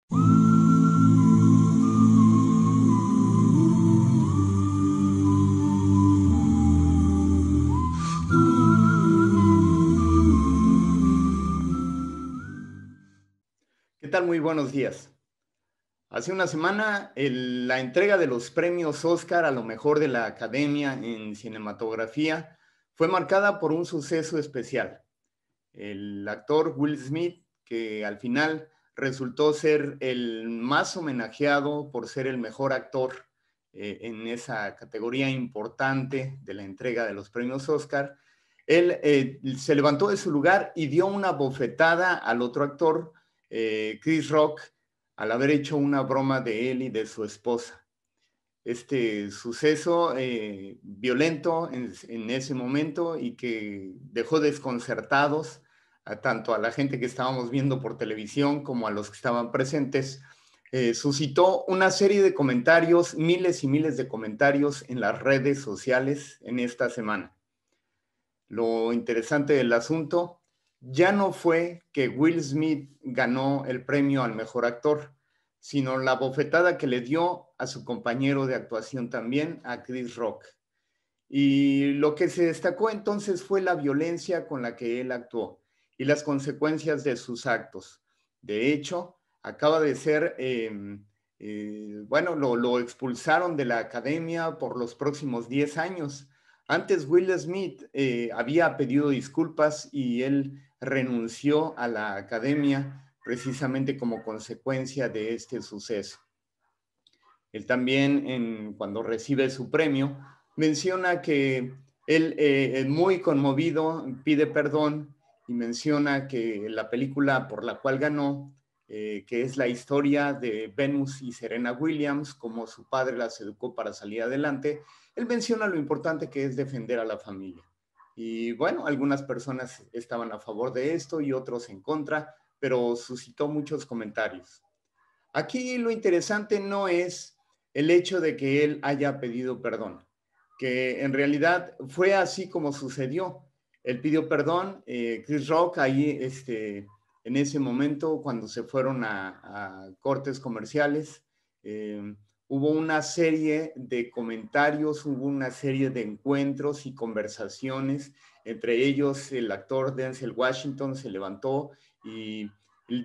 ¿Qué tal? Muy buenos días. Hace una semana, la entrega de los premios Oscar a lo mejor de la Academia en Cinematografía fue marcada por un suceso especial. El actor Will Smith, que al final resultó ser el más homenajeado por ser el mejor actor en esa categoría importante de la entrega de los premios Oscar, él se levantó de su lugar y dio una bofetada al otro actor, Chris Rock, al haber hecho una broma de él y de su esposa. Este suceso violento en ese momento y que dejó desconcertados tanto a la gente que estábamos viendo por televisión como a los que estaban presentes, suscitó una serie de comentarios, miles y miles de comentarios en las redes sociales en esta semana. Lo interesante del asunto ya no fue que Will Smith ganó el premio al mejor actor, sino la bofetada que le dio a su compañero de actuación también, a Chris Rock. Y lo que se destacó entonces fue la violencia con la que él actuó y las consecuencias de sus actos. De hecho, acaba de ser, bueno, lo expulsaron de la academia por los próximos 10 años. Antes Will Smith había pedido disculpas y él renunció a la academia precisamente como consecuencia de este suceso. Él también, cuando recibe su premio, menciona que él, muy conmovido, pide perdón y menciona que la película por la cual ganó, que es la historia de Venus y Serena Williams, como su padre las educó para salir adelante, él menciona lo importante que es defender a la familia. Y bueno, algunas personas estaban a favor de esto y otros en contra, pero suscitó muchos comentarios. Aquí lo interesante no es el hecho de que él haya pedido perdón, que en realidad fue así como sucedió. Él pidió perdón, Chris Rock ahí en ese momento cuando se fueron a cortes comerciales, eh, hubo una serie de comentarios, hubo una serie de encuentros y conversaciones, entre ellos el actor Denzel Washington se levantó y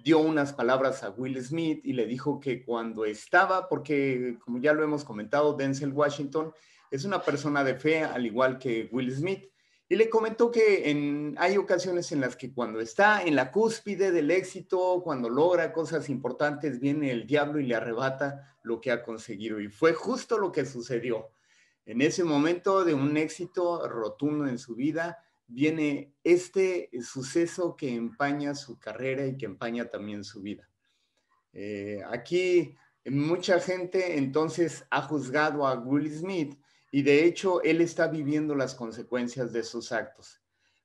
dio unas palabras a Will Smith y le dijo que cuando estaba, porque como ya lo hemos comentado, Denzel Washington es una persona de fe, al igual que Will Smith, y le comentó que hay ocasiones en las que cuando está en la cúspide del éxito, cuando logra cosas importantes, viene el diablo y le arrebata lo que ha conseguido. Y fue justo lo que sucedió. En ese momento de un éxito rotundo en su vida, viene este suceso que empaña su carrera y que empaña también su vida. Aquí mucha gente entonces ha juzgado a Will Smith y de hecho él está viviendo las consecuencias de sus actos.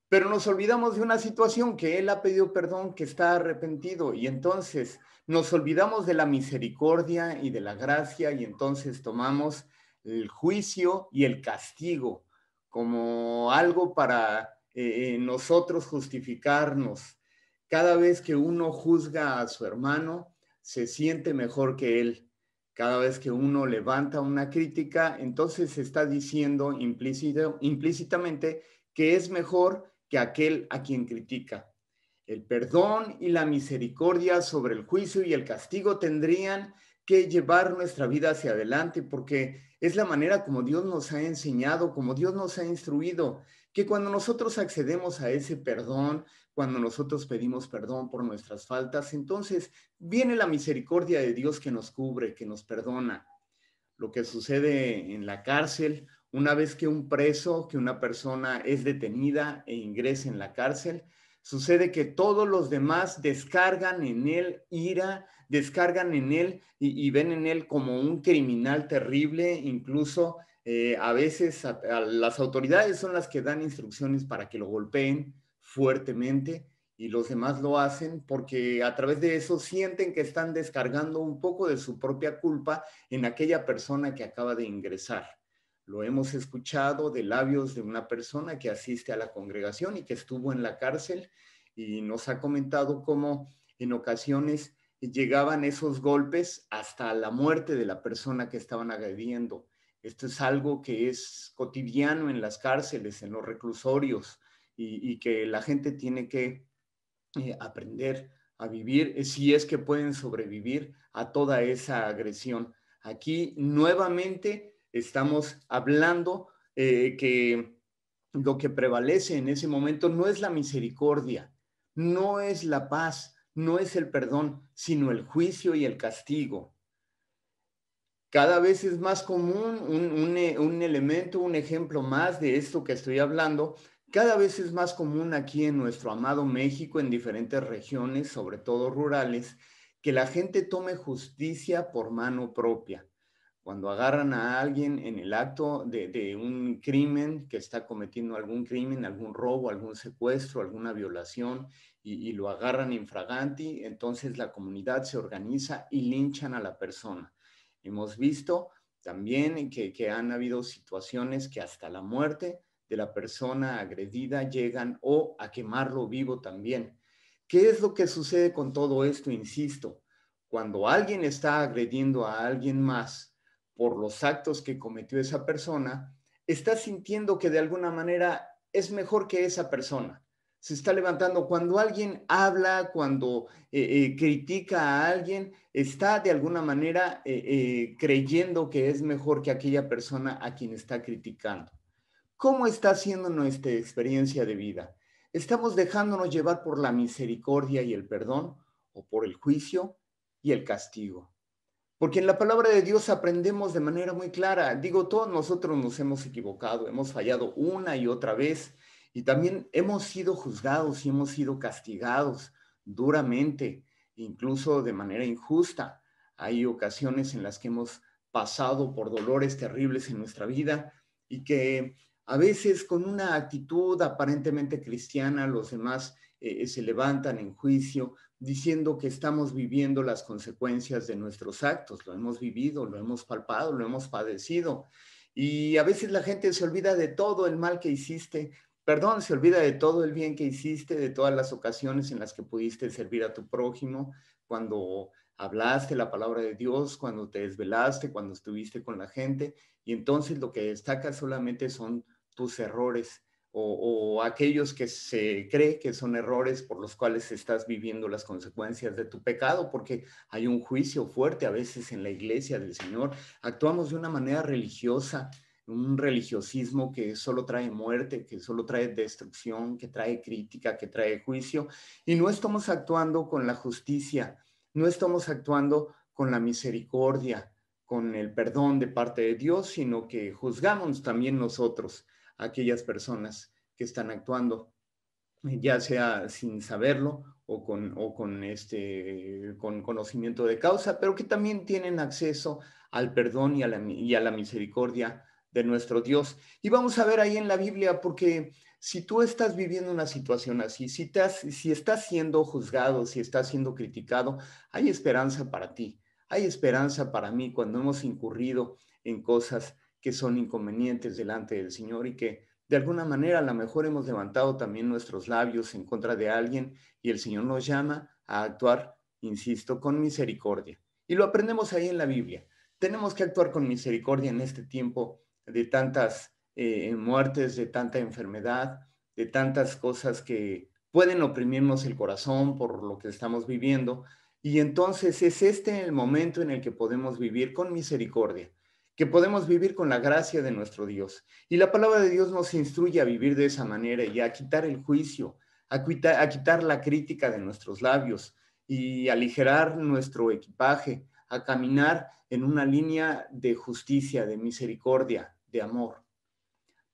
Pero nos olvidamos de una situación que él ha pedido perdón, que está arrepentido y entonces nos olvidamos de la misericordia y de la gracia y entonces tomamos el juicio y el castigo como algo para nosotros justificarnos. Cada vez que uno juzga a su hermano, se siente mejor que él. Cada vez que uno levanta una crítica, entonces se está diciendo implícitamente que es mejor que aquel a quien critica. El perdón y la misericordia sobre el juicio y el castigo tendrían que llevar nuestra vida hacia adelante porque es la manera como Dios nos ha enseñado, como Dios nos ha instruido, que cuando nosotros accedemos a ese perdón, cuando nosotros pedimos perdón por nuestras faltas, entonces viene la misericordia de Dios que nos cubre, que nos perdona. Lo que sucede en la cárcel, una vez que un preso, que una persona es detenida e ingresa en la cárcel, sucede que todos los demás descargan en él ira, descargan en él y ven en él como un criminal terrible, incluso a veces a las autoridades son las que dan instrucciones para que lo golpeen fuertemente y los demás lo hacen porque a través de eso sienten que están descargando un poco de su propia culpa en aquella persona que acaba de ingresar. Lo hemos escuchado de labios de una persona que asiste a la congregación y que estuvo en la cárcel y nos ha comentado cómo en ocasiones llegaban esos golpes hasta la muerte de la persona que estaban agrediendo. Esto es algo que es cotidiano en las cárceles, en los reclusorios, y que la gente tiene que aprender a vivir, si es que pueden sobrevivir a toda esa agresión. Aquí nuevamente estamos hablando que lo que prevalece en ese momento no es la misericordia, no es la paz, no es el perdón, sino el juicio y el castigo. Cada vez es más común un elemento, un ejemplo más de esto que estoy hablando. Cada vez es más común aquí en nuestro amado México, en diferentes regiones, sobre todo rurales, que la gente tome justicia por mano propia. Cuando agarran a alguien en el acto de un crimen, que está cometiendo algún crimen, algún robo, algún secuestro, alguna violación, y lo agarran infraganti, entonces la comunidad se organiza y linchan a la persona. Hemos visto también que han habido situaciones que hasta la muerte de la persona agredida llegan o a quemarlo vivo también. ¿Qué es lo que sucede con todo esto? Insisto, cuando alguien está agrediendo a alguien más por los actos que cometió esa persona, está sintiendo que de alguna manera es mejor que esa persona. Se está levantando. Cuando alguien habla, cuando critica a alguien, está de alguna manera creyendo que es mejor que aquella persona a quien está criticando. ¿Cómo está siendo nuestra experiencia de vida? ¿Estamos dejándonos llevar por la misericordia y el perdón o por el juicio y el castigo? Porque en la palabra de Dios aprendemos de manera muy clara. Digo, todos nosotros nos hemos equivocado, hemos fallado una y otra vez, y también hemos sido juzgados y hemos sido castigados duramente, incluso de manera injusta. Hay ocasiones en las que hemos pasado por dolores terribles en nuestra vida y que a veces con una actitud aparentemente cristiana los demás se levantan en juicio diciendo que estamos viviendo las consecuencias de nuestros actos. Lo hemos vivido, lo hemos palpado, lo hemos padecido. Y a veces la gente se olvida de todo el mal que hiciste, perdón, se olvida de todo el bien que hiciste, de todas las ocasiones en las que pudiste servir a tu prójimo, cuando hablaste la palabra de Dios, cuando te desvelaste, cuando estuviste con la gente, y entonces lo que destaca solamente son tus errores o aquellos que se cree que son errores por los cuales estás viviendo las consecuencias de tu pecado, porque hay un juicio fuerte a veces en la iglesia del Señor. Actuamos de una manera religiosa, un religiosismo que solo trae muerte, que solo trae destrucción, que trae crítica, que trae juicio, y no estamos actuando con la justicia, no estamos actuando con la misericordia, con el perdón de parte de Dios, sino que juzgamos también nosotros a aquellas personas que están actuando, ya sea sin saberlo con conocimiento de causa, pero que también tienen acceso al perdón y a la misericordia de nuestro Dios. Y vamos a ver ahí en la Biblia, porque si tú estás viviendo una situación así, si estás siendo juzgado, si estás siendo criticado, hay esperanza para ti, hay esperanza para mí cuando hemos incurrido en cosas que son inconvenientes delante del Señor y que de alguna manera a lo mejor hemos levantado también nuestros labios en contra de alguien y el Señor nos llama a actuar, insisto, con misericordia. Y lo aprendemos ahí en la Biblia. Tenemos que actuar con misericordia en este tiempo de tantas muertes, de tanta enfermedad, de tantas cosas que pueden oprimirnos el corazón por lo que estamos viviendo. Y entonces es este el momento en el que podemos vivir con misericordia, que podemos vivir con la gracia de nuestro Dios. Y la palabra de Dios nos instruye a vivir de esa manera y a quitar el juicio, a quitar la crítica de nuestros labios y aligerar nuestro equipaje, a caminar en una línea de justicia, de misericordia, de amor.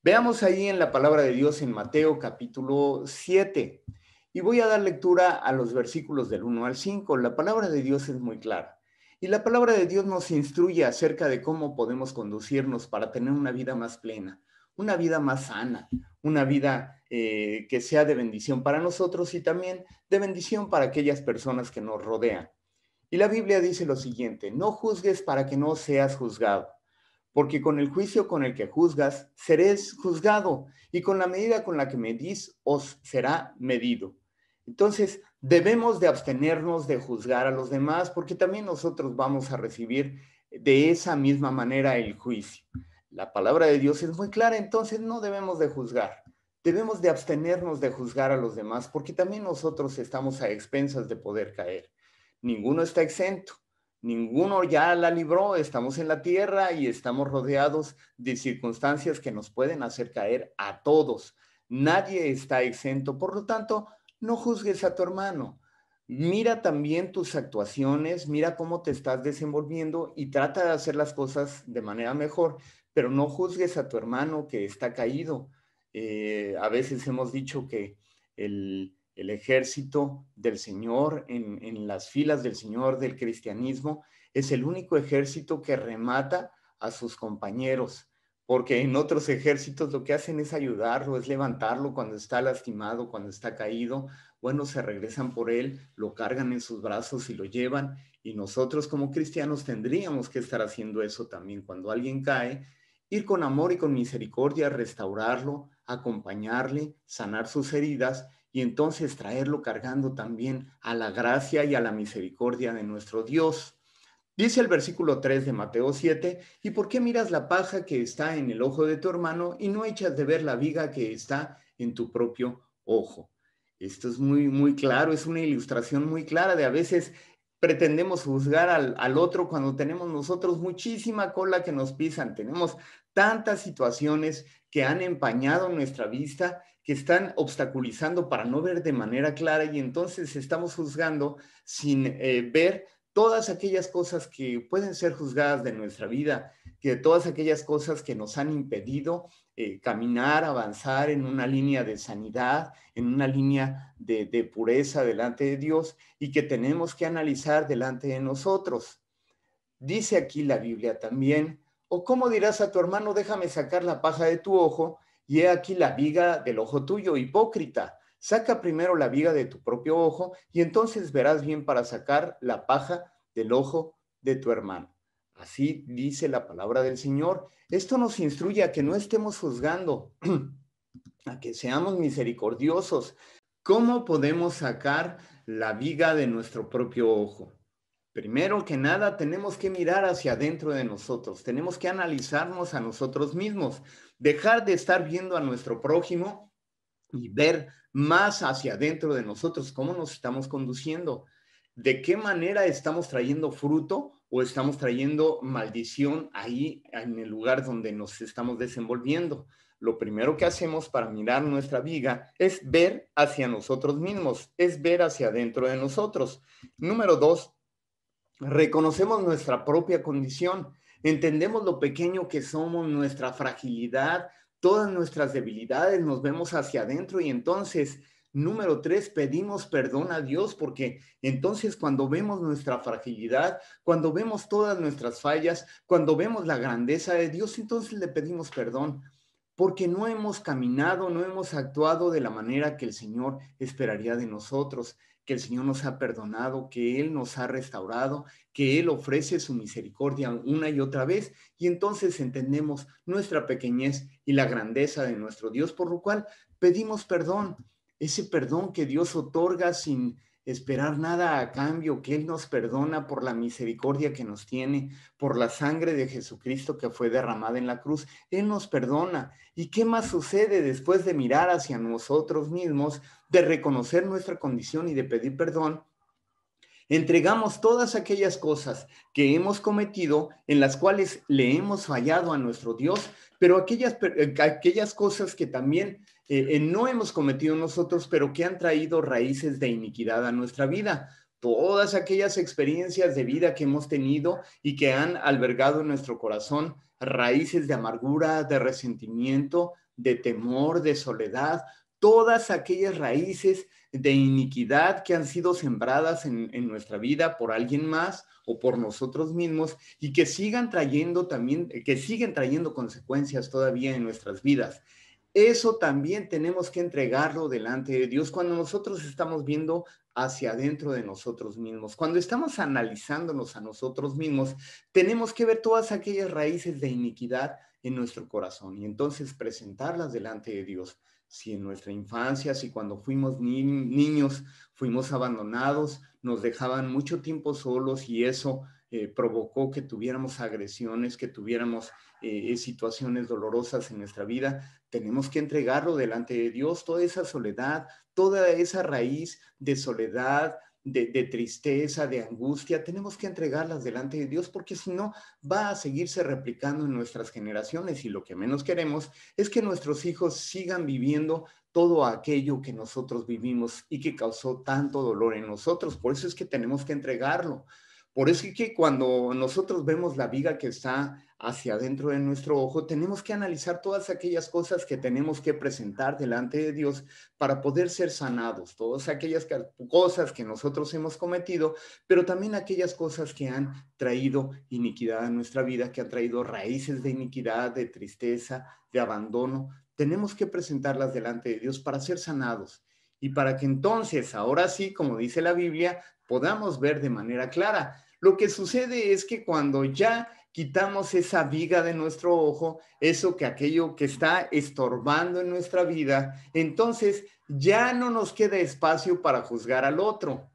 Veamos ahí en la palabra de Dios en Mateo capítulo 7. Y voy a dar lectura a los versículos del 1 al 5. La palabra de Dios es muy clara. Y la palabra de Dios nos instruye acerca de cómo podemos conducirnos para tener una vida más plena, una vida más sana, una vida que sea de bendición para nosotros y también de bendición para aquellas personas que nos rodean. Y la Biblia dice lo siguiente: no juzgues para que no seas juzgado, porque con el juicio con el que juzgas, seréis juzgado, y con la medida con la que medís, os será medido. Entonces, Debemos de abstenernos de juzgar a los demás porque también nosotros vamos a recibir de esa misma manera el juicio. La palabra de Dios es muy clara, entonces no debemos de juzgar. Debemos de abstenernos de juzgar a los demás porque también nosotros estamos a expensas de poder caer. Ninguno está exento, ninguno ya la libró, estamos en la tierra y estamos rodeados de circunstancias que nos pueden hacer caer a todos. Nadie está exento, por lo tanto, no juzgues a tu hermano. Mira también tus actuaciones, mira cómo te estás desenvolviendo y trata de hacer las cosas de manera mejor, pero no juzgues a tu hermano que está caído. A veces hemos dicho que el ejército del Señor, en las filas del Señor del cristianismo, es el único ejército que remata a sus compañeros, porque en otros ejércitos lo que hacen es ayudarlo, es levantarlo cuando está lastimado, cuando está caído. Bueno, se regresan por él, lo cargan en sus brazos y lo llevan. Y nosotros como cristianos tendríamos que estar haciendo eso también. Cuando alguien cae, ir con amor y con misericordia, restaurarlo, acompañarle, sanar sus heridas y entonces traerlo cargando también a la gracia y a la misericordia de nuestro Dios. Dice el versículo 3 de Mateo 7, ¿y por qué miras la paja que está en el ojo de tu hermano y no echas de ver la viga que está en tu propio ojo? Esto es muy claro, es una ilustración muy clara de a veces pretendemos juzgar al otro cuando tenemos nosotros muchísima cola que nos pisan, tenemos tantas situaciones que han empañado nuestra vista, que están obstaculizando para no ver de manera clara y entonces estamos juzgando sin ver todas aquellas cosas que pueden ser juzgadas de nuestra vida, que todas aquellas cosas que nos han impedido caminar, avanzar en una línea de sanidad, en una línea de pureza delante de Dios y que tenemos que analizar delante de nosotros. Dice aquí la Biblia también, o cómo dirás a tu hermano, déjame sacar la paja de tu ojo y he aquí la viga del ojo tuyo, hipócrita. Saca primero la viga de tu propio ojo y entonces verás bien para sacar la paja del ojo de tu hermano. Así dice la palabra del Señor. Esto nos instruye a que no estemos juzgando, a que seamos misericordiosos. ¿Cómo podemos sacar la viga de nuestro propio ojo? Primero que nada, tenemos que mirar hacia adentro de nosotros, tenemos que analizarnos a nosotros mismos, dejar de estar viendo a nuestro prójimo y ver más hacia adentro de nosotros cómo nos estamos conduciendo, de qué manera estamos trayendo fruto o estamos trayendo maldición ahí en el lugar donde nos estamos desenvolviendo. Lo primero que hacemos para mirar nuestra viga es ver hacia nosotros mismos, es ver hacia adentro de nosotros. Número dos, reconocemos nuestra propia condición, entendemos lo pequeño que somos, nuestra fragilidad, todas nuestras debilidades, nos vemos hacia adentro y entonces, número tres, pedimos perdón a Dios porque entonces cuando vemos nuestra fragilidad, cuando vemos todas nuestras fallas, cuando vemos la grandeza de Dios, entonces le pedimos perdón porque no hemos caminado, no hemos actuado de la manera que el Señor esperaría de nosotros, que el Señor nos ha perdonado, que Él nos ha restaurado, que Él ofrece su misericordia una y otra vez, y entonces entendemos nuestra pequeñez y la grandeza de nuestro Dios, por lo cual pedimos perdón, ese perdón que Dios otorga sin esperar nada a cambio, que Él nos perdona por la misericordia que nos tiene, por la sangre de Jesucristo que fue derramada en la cruz. Él nos perdona. ¿Y qué más sucede después de mirar hacia nosotros mismos, de reconocer nuestra condición y de pedir perdón? Entregamos todas aquellas cosas que hemos cometido en las cuales le hemos fallado a nuestro Dios, pero aquellas cosas que también no hemos cometido nosotros, pero que han traído raíces de iniquidad a nuestra vida. Todas aquellas experiencias de vida que hemos tenido y que han albergado en nuestro corazón raíces de amargura, de resentimiento, de temor, de soledad, todas aquellas raíces de iniquidad que han sido sembradas en nuestra vida por alguien más o por nosotros mismos y que sigan trayendo también, que siguen trayendo consecuencias todavía en nuestras vidas. Eso también tenemos que entregarlo delante de Dios cuando nosotros estamos viendo hacia adentro de nosotros mismos. Cuando estamos analizándonos a nosotros mismos, tenemos que ver todas aquellas raíces de iniquidad en nuestro corazón y entonces presentarlas delante de Dios. si en nuestra infancia, si cuando fuimos niños fuimos abandonados, nos dejaban mucho tiempo solos y eso provocó que tuviéramos agresiones, que tuviéramos situaciones dolorosas en nuestra vida, tenemos que entregarlo delante de Dios, toda esa soledad, toda esa raíz de soledad, de tristeza, de angustia, tenemos que entregarlas delante de Dios porque si no va a seguirse replicando en nuestras generaciones y lo que menos queremos es que nuestros hijos sigan viviendo todo aquello que nosotros vivimos y que causó tanto dolor en nosotros. Por eso es que tenemos que entregarlo. Por eso es que cuando nosotros vemos la viga que está hacia adentro de nuestro ojo, tenemos que analizar todas aquellas cosas que tenemos que presentar delante de Dios para poder ser sanados, todas aquellas cosas que nosotros hemos cometido, pero también aquellas cosas que han traído iniquidad a nuestra vida, que han traído raíces de iniquidad, de tristeza, de abandono. Tenemos que presentarlas delante de Dios para ser sanados y para que entonces, ahora sí, como dice la Biblia, podamos ver de manera clara. Lo que sucede es que cuando ya quitamos esa viga de nuestro ojo, eso que aquello que está estorbando en nuestra vida, entonces ya no nos queda espacio para juzgar al otro.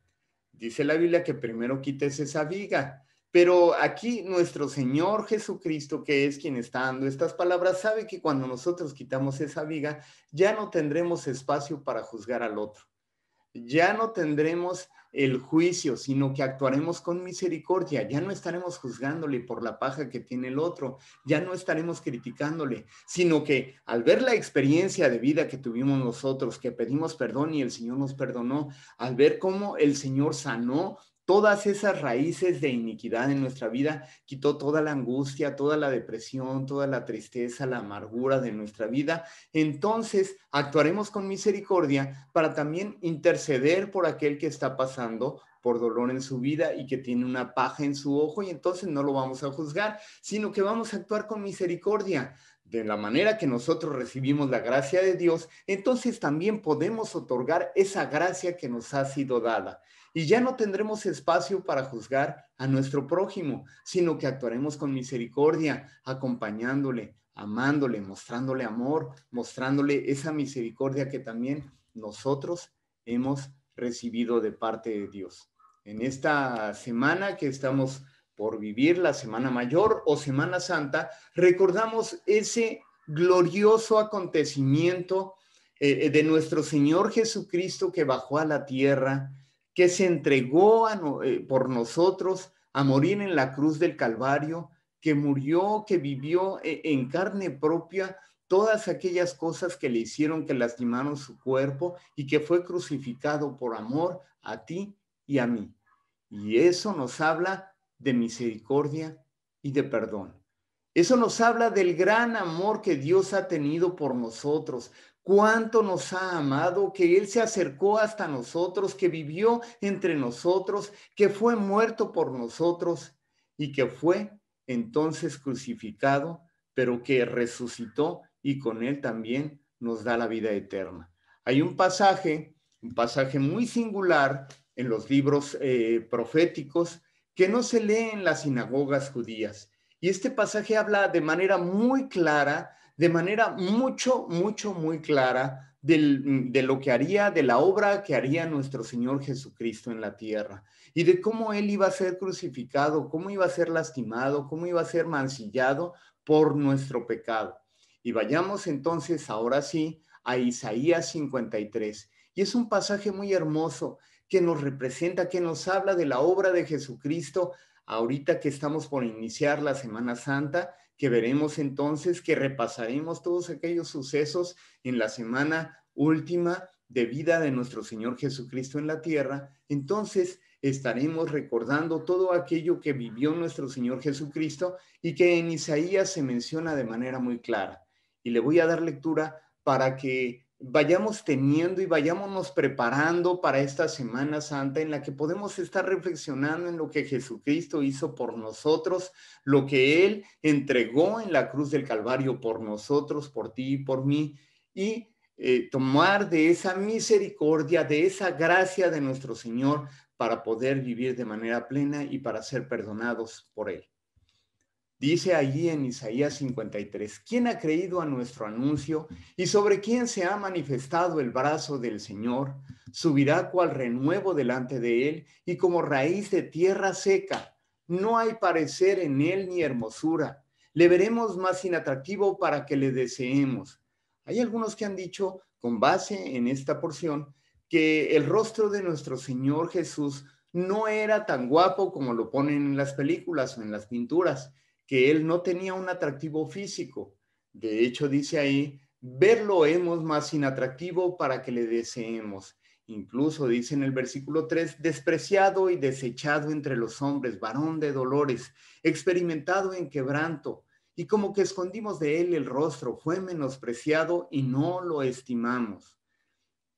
Dice la Biblia que primero quites esa viga. Pero aquí nuestro Señor Jesucristo, que es quien está dando estas palabras, sabe que cuando nosotros quitamos esa viga, ya no tendremos espacio para juzgar al otro. Ya no tendremos el juicio, sino que actuaremos con misericordia. Ya no estaremos juzgándole por la paja que tiene el otro, ya no estaremos criticándole, sino que al ver la experiencia de vida que tuvimos nosotros, que pedimos perdón y el Señor nos perdonó, al ver cómo el Señor sanó todas esas raíces de iniquidad en nuestra vida, quitó toda la angustia, toda la depresión, toda la tristeza, la amargura de nuestra vida, entonces actuaremos con misericordia para también interceder por aquel que está pasando por dolor en su vida y que tiene una paja en su ojo, y entonces no lo vamos a juzgar, sino que vamos a actuar con misericordia. De la manera que nosotros recibimos la gracia de Dios, entonces también podemos otorgar esa gracia que nos ha sido dada. Y ya no tendremos espacio para juzgar a nuestro prójimo, sino que actuaremos con misericordia, acompañándole, amándole, mostrándole amor, mostrándole esa misericordia que también nosotros hemos recibido de parte de Dios. En esta semana que estamos por vivir, la Semana Mayor o Semana Santa, recordamos ese glorioso acontecimiento de nuestro Señor Jesucristo que bajó a la tierra, que se entregó por nosotros a morir en la cruz del Calvario, que murió, que vivió en carne propia todas aquellas cosas que le hicieron que lastimaron su cuerpo y que fue crucificado por amor a ti y a mí. Y eso nos habla de misericordia y de perdón. Eso nos habla del gran amor que Dios ha tenido por nosotros, cuánto nos ha amado, que Él se acercó hasta nosotros, que vivió entre nosotros, que fue muerto por nosotros y que fue entonces crucificado, pero que resucitó y con Él también nos da la vida eterna. Hay un pasaje muy singular en los libros proféticos que no se lee en las sinagogas judías. Y este pasaje habla de manera muy clara, de manera muy clara de lo que haría, de la obra que haría nuestro Señor Jesucristo en la tierra y de cómo Él iba a ser crucificado, cómo iba a ser lastimado, cómo iba a ser mancillado por nuestro pecado. Y vayamos entonces ahora sí a Isaías 53. Y es un pasaje muy hermoso que nos representa, que nos habla de la obra de Jesucristo ahorita que estamos por iniciar la Semana Santa, que veremos entonces, que repasaremos todos aquellos sucesos en la semana última de vida de nuestro Señor Jesucristo en la tierra, entonces estaremos recordando todo aquello que vivió nuestro Señor Jesucristo y que en Isaías se menciona de manera muy clara. Y le voy a dar lectura para que vayamos teniendo y vayámonos preparando para esta Semana Santa en la que podemos estar reflexionando en lo que Jesucristo hizo por nosotros, lo que Él entregó en la cruz del Calvario por nosotros, por ti y por mí, y tomar de esa misericordia, de esa gracia de nuestro Señor para poder vivir de manera plena y para ser perdonados por Él. Dice allí en Isaías 53, ¿quién ha creído a nuestro anuncio y sobre quién se ha manifestado el brazo del Señor? Subirá cual renuevo delante de él y como raíz de tierra seca. No hay parecer en él ni hermosura. Le veremos más inatractivo para que le deseemos. Hay algunos que han dicho, con base en esta porción, que el rostro de nuestro Señor Jesús no era tan guapo como lo ponen en las películas o en las pinturas, que él no tenía un atractivo físico. De hecho, dice ahí, verlo hemos más inatractivo para que le deseemos. Incluso dice en el versículo 3, despreciado y desechado entre los hombres, varón de dolores, experimentado en quebranto, y como que escondimos de él el rostro, fue menospreciado y no lo estimamos.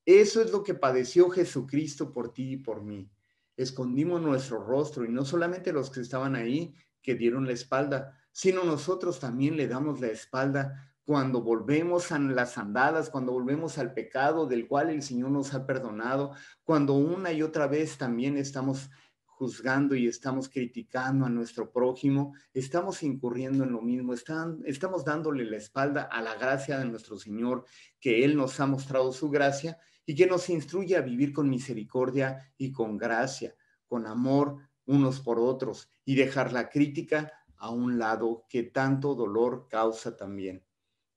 Eso es lo que padeció Jesucristo por ti y por mí. Escondimos nuestro rostro y no solamente los que estaban ahí que dieron la espalda, sino nosotros también le damos la espalda cuando volvemos a las andadas, cuando volvemos al pecado del cual el Señor nos ha perdonado, cuando una y otra vez también estamos juzgando y estamos criticando a nuestro prójimo, estamos incurriendo en lo mismo, estamos dándole la espalda a la gracia de nuestro Señor, que Él nos ha mostrado su gracia y que nos instruye a vivir con misericordia y con gracia, con amor unos por otros y dejar la crítica a un lado que tanto dolor causa también.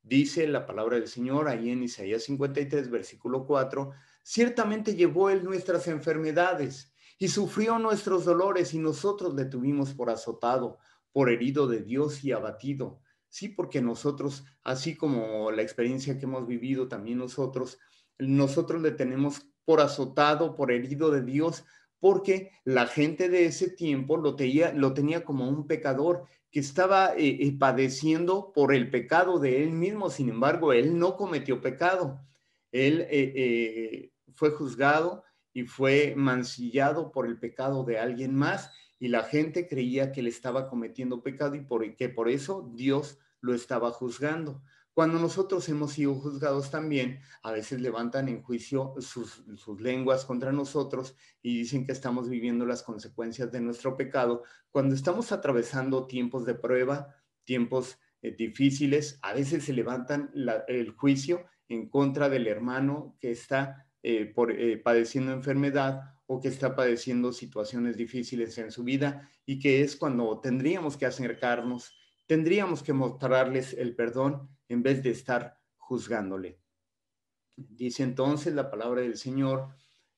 Dice la palabra del Señor ahí en Isaías 53, versículo 4, ciertamente llevó Él nuestras enfermedades y sufrió nuestros dolores y nosotros le tuvimos por azotado, por herido de Dios y abatido. Sí, porque nosotros, así como la experiencia que hemos vivido también nosotros le tenemos por azotado, por herido de Dios, porque la gente de ese tiempo lo tenía como un pecador que estaba padeciendo por el pecado de él mismo. Sin embargo, él no cometió pecado. Él fue juzgado y fue mancillado por el pecado de alguien más, y la gente creía que él estaba cometiendo pecado y que por eso Dios lo estaba juzgando. Cuando nosotros hemos sido juzgados también, a veces levantan en juicio sus lenguas contra nosotros y dicen que estamos viviendo las consecuencias de nuestro pecado. Cuando estamos atravesando tiempos de prueba, tiempos difíciles, a veces se levantan el juicio en contra del hermano que está padeciendo enfermedad o que está padeciendo situaciones difíciles en su vida, y que es cuando tendríamos que acercarnos, tendríamos que mostrarles el perdón en vez de estar juzgándole. Dice entonces la palabra del Señor,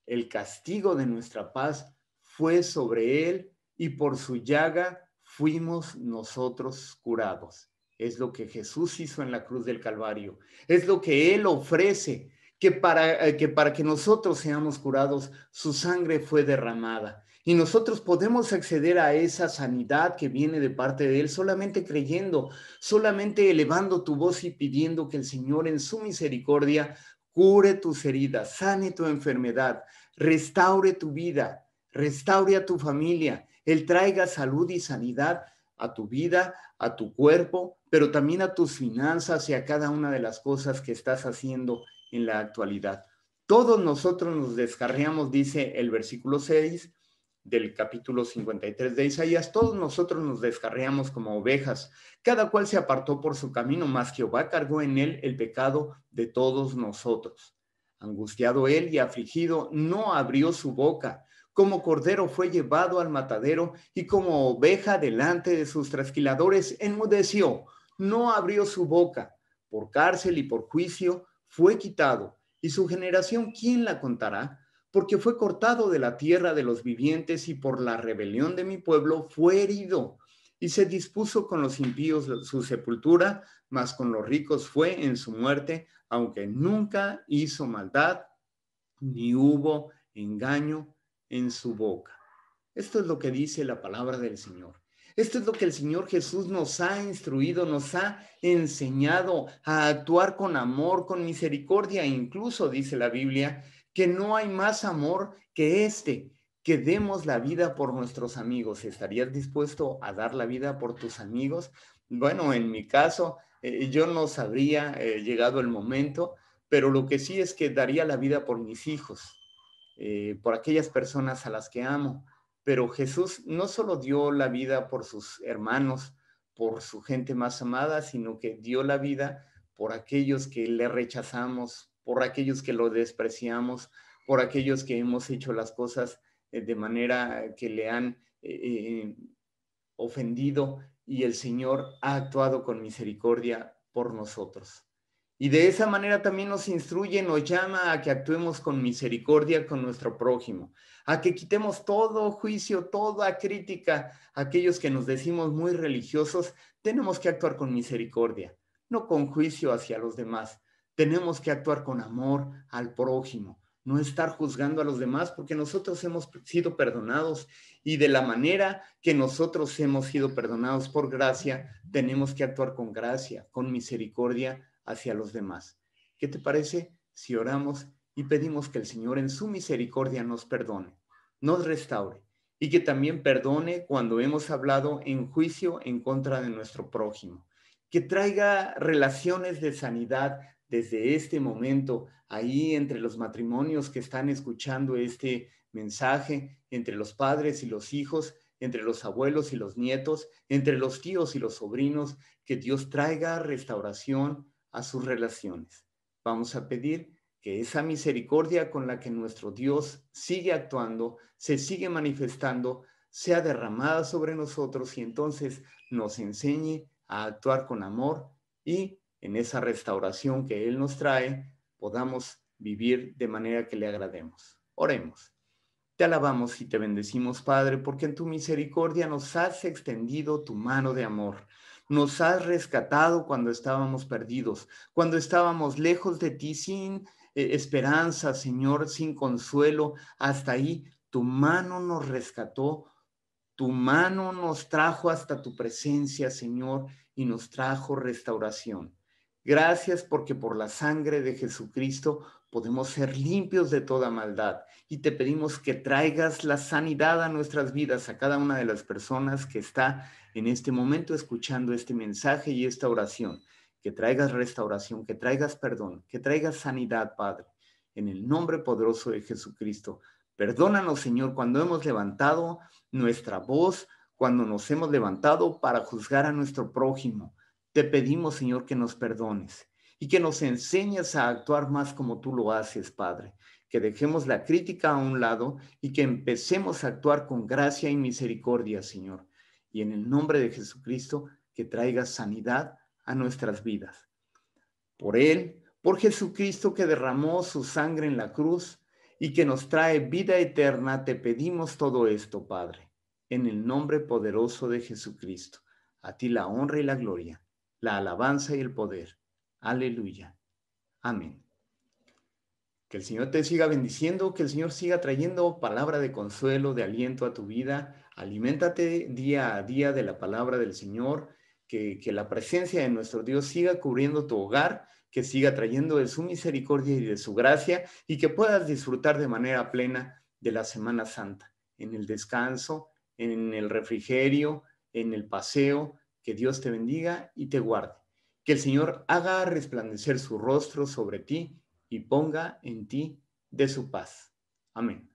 el castigo de nuestra paz fue sobre él y por su llaga fuimos nosotros curados. Es lo que Jesús hizo en la cruz del Calvario. Es lo que Él ofrece, que para que nosotros seamos curados, su sangre fue derramada. Y nosotros podemos acceder a esa sanidad que viene de parte de Él solamente creyendo, solamente elevando tu voz y pidiendo que el Señor en su misericordia cure tus heridas, sane tu enfermedad, restaure tu vida, restaure a tu familia. Él traiga salud y sanidad a tu vida, a tu cuerpo, pero también a tus finanzas y a cada una de las cosas que estás haciendo en la actualidad. Todos nosotros nos descarriamos, dice el versículo 6 del capítulo 53 de Isaías, todos nosotros nos descarriamos como ovejas, cada cual se apartó por su camino, mas Jehová cargó en él el pecado de todos nosotros. Angustiado él y afligido, no abrió su boca. Como cordero fue llevado al matadero y como oveja delante de sus trasquiladores enmudeció, no abrió su boca. Por cárcel y por juicio fue quitado. ¿Y su generación quién la contará? Porque fue cortado de la tierra de los vivientes y por la rebelión de mi pueblo fue herido. Y se dispuso con los impíos su sepultura, mas con los ricos fue en su muerte, aunque nunca hizo maldad, ni hubo engaño en su boca. Esto es lo que dice la palabra del Señor. Esto es lo que el Señor Jesús nos ha instruido, nos ha enseñado a actuar con amor, con misericordia. Incluso dice la Biblia que no hay más amor que este, que demos la vida por nuestros amigos. ¿Estarías dispuesto a dar la vida por tus amigos? Bueno, en mi caso, yo no sabría llegado el momento, pero lo que sí es que daría la vida por mis hijos, por aquellas personas a las que amo. Pero Jesús no solo dio la vida por sus hermanos, por su gente más amada, sino que dio la vida por aquellos que le rechazamos, por aquellos que lo despreciamos, por aquellos que hemos hecho las cosas de manera que le han ofendido, y el Señor ha actuado con misericordia por nosotros. Y de esa manera también nos instruye, nos llama a que actuemos con misericordia con nuestro prójimo, a que quitemos todo juicio, toda crítica. Aquellos que nos decimos muy religiosos, tenemos que actuar con misericordia, no con juicio hacia los demás. Tenemos que actuar con amor al prójimo, no estar juzgando a los demás, porque nosotros hemos sido perdonados, y de la manera que nosotros hemos sido perdonados por gracia, tenemos que actuar con gracia, con misericordia hacia los demás. ¿Qué te parece si oramos y pedimos que el Señor en su misericordia nos perdone, nos restaure, y que también perdone cuando hemos hablado en juicio en contra de nuestro prójimo? Que traiga relaciones de sanidad desde este momento ahí entre los matrimonios que están escuchando este mensaje, entre los padres y los hijos, entre los abuelos y los nietos, entre los tíos y los sobrinos. Que Dios traiga restauración a sus relaciones. Vamos a pedir que esa misericordia con la que nuestro Dios sigue actuando, se sigue manifestando, sea derramada sobre nosotros, y entonces nos enseñe a actuar con amor, y en esa restauración que Él nos trae podamos vivir de manera que le agrademos. Oremos. Te alabamos y te bendecimos, Padre, porque en tu misericordia nos has extendido tu mano de amor. Nos has rescatado cuando estábamos perdidos, cuando estábamos lejos de ti, sin esperanza, Señor, sin consuelo. Hasta ahí tu mano nos rescató, tu mano nos trajo hasta tu presencia, Señor, y nos trajo restauración. Gracias porque por la sangre de Jesucristo podemos ser limpios de toda maldad, y te pedimos que traigas la sanidad a nuestras vidas, a cada una de las personas que está en este momento escuchando este mensaje y esta oración. Que traigas restauración, que traigas perdón, que traigas sanidad, Padre, en el nombre poderoso de Jesucristo. Perdónanos, Señor, cuando hemos levantado nuestra voz, cuando nos hemos levantado para juzgar a nuestro prójimo. Te pedimos, Señor, que nos perdones y que nos enseñes a actuar más como tú lo haces, Padre. Que dejemos la crítica a un lado y que empecemos a actuar con gracia y misericordia, Señor. Y en el nombre de Jesucristo, que traigas sanidad a nuestras vidas. Por Él, por Jesucristo que derramó su sangre en la cruz y que nos trae vida eterna, te pedimos todo esto, Padre, en el nombre poderoso de Jesucristo. A ti la honra y la gloria, la alabanza y el poder. Aleluya. Amén. Que el Señor te siga bendiciendo, que el Señor siga trayendo palabra de consuelo, de aliento a tu vida. Aliméntate día a día de la palabra del Señor, que la presencia de nuestro Dios siga cubriendo tu hogar, que siga trayendo de su misericordia y de su gracia, y que puedas disfrutar de manera plena de la Semana Santa, en el descanso, en el refrigerio, en el paseo. Que Dios te bendiga y te guarde. Que el Señor haga resplandecer su rostro sobre ti y ponga en ti de su paz. Amén.